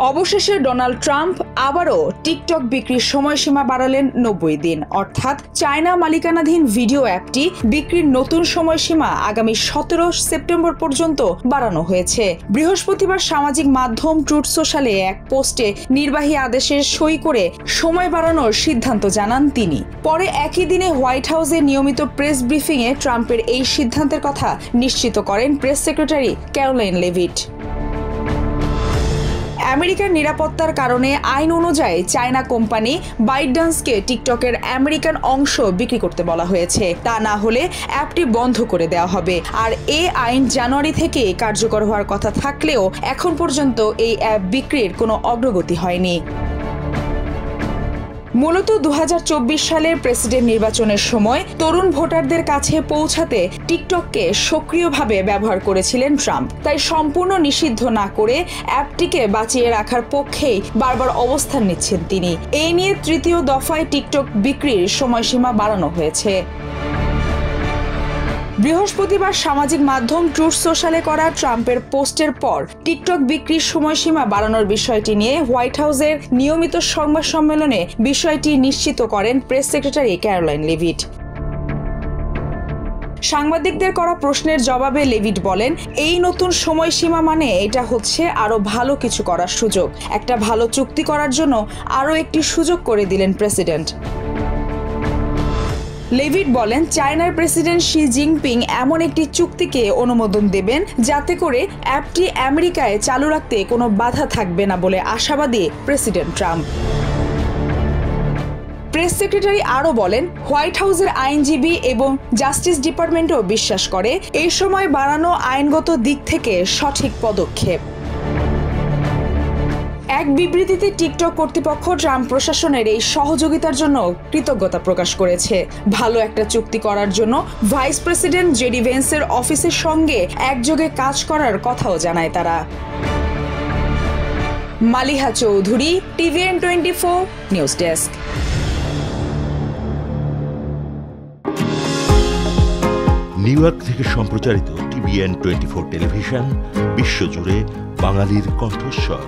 অবশেষে Donald Trump আবারও TikTok বিক্রির সময়সীমা বাড়ালেন 90 দিন, অর্থাৎ চায়না মালিকানাধীন ভিডিও অ্যাপটি বিক্রির নতুন সময়সীমা আগামী 17 সেপ্টেম্বর পর্যন্ত বাড়ানো হয়েছে। বৃহস্পতিবার সামাজিক মাধ্যম ট্রুথ সোশ্যালে এক পোস্টে নির্বাহী আদেশের সই করে সময় বাড়ানোর সিদ্ধান্ত জানান তিনি। পরে একই দিনে হোয়াইট হাউসের নিয়মিত প্রেস ব্রিফিংয়ে ট্রাম্পের এই সিদ্ধান্তের কথা নিশ্চিত করেন প্রেস সেক্রেটারি ক্যারোলাইন লেভিট। আমেরিকার নিরাপত্তার কারণে আইন অনুযায়ী চায়না কোম্পানি বাইটডান্সকে টিকটকের আমেরিকান অংশ বিক্রি করতে বলা হয়েছে। তা না হলে অ্যাপটি বন্ধ করে দেওয়া হবে। আর এই আইন জানুয়ারি থেকে কার্যকর হওয়ার কথা থাকলেও এখন পর্যন্ত এই অ্যাপ বিক্রির কোনো অগ্রগতি হয়নি। মূলত 2024 সালের প্রেসিডেন্ট নির্বাচনের সময় তরুণ ভোটারদের কাছে পৌঁছাতে টিকটককে সক্রিয়ভাবে ব্যবহার করেছিলেন ট্রাম্প। তাই সম্পূর্ণ নিষিদ্ধ না করে অ্যাপটিকে বাঁচিয়ে রাখার পক্ষেই বারবার অবস্থান নিচ্ছেন তিনি। এই নিয়ে তৃতীয় দফায় টিকটক বিক্রির সময়সীমা বাড়ানো হয়েছে। বৃহস্পতিবার সামাজিক মাধ্যম ট্রুথ সোশ্যালে করা ট্রাম্পের পোস্টের পর টিকটক বিক্রির সময়সীমা বাড়ানোর বিষয়টি নিয়ে হোয়াইট হাউসের নিয়মিত সংবাদ সম্মেলনে বিষয়টি নিশ্চিত করেন প্রেস সেক্রেটারি ক্যারোলাইন লেভিট। সাংবাদিকদের করা প্রশ্নের জবাবে লেভিট বলেন, এই নতুন সময়সীমা মানে এটা হচ্ছে আরো ভালো কিছু করার সুযোগ। একটা ভালো চুক্তি করার জন্য আরো একটি সুযোগ করে দিলেন প্রেসিডেন্ট। লেভিট বলেন, চায়নার প্রেসিডেন্ট শি জিনপিং এমন একটি চুক্তিকে অনুমোদন দেবেন যাতে করে অ্যাপটি আমেরিকায় চালু রাখতে কোনো বাধা থাকবে না বলে আশাবাদী প্রেসিডেন্ট ট্রাম্প। প্রেস সেক্রেটারি আরও বলেন, হোয়াইট হাউসের আইনজীবী এবং জাস্টিস ডিপার্টমেন্টও বিশ্বাস করে এই সময় বাড়ানো আইনগত দিক থেকে সঠিক পদক্ষেপ। এক বিবৃতিতে টিকটক কর্তৃপক্ষ ট্রাম্প প্রশাসনের এই সহযোগিতার জন্য কৃতজ্ঞতা প্রকাশ করেছে। ভালো একটা চুক্তি করার জন্য ভাইস প্রেসিডেন্ট জেডি ভেন্সের অফিসের সঙ্গে একযোগে কাজ করার কথাও জানায় তারা। Maliha Chowdhury, TVN24 news desk. New York থেকে সম্প্রচারিত TVN24 টেলিভিশন বিশ্বজুড়ে বাঙালির কণ্ঠস্বর।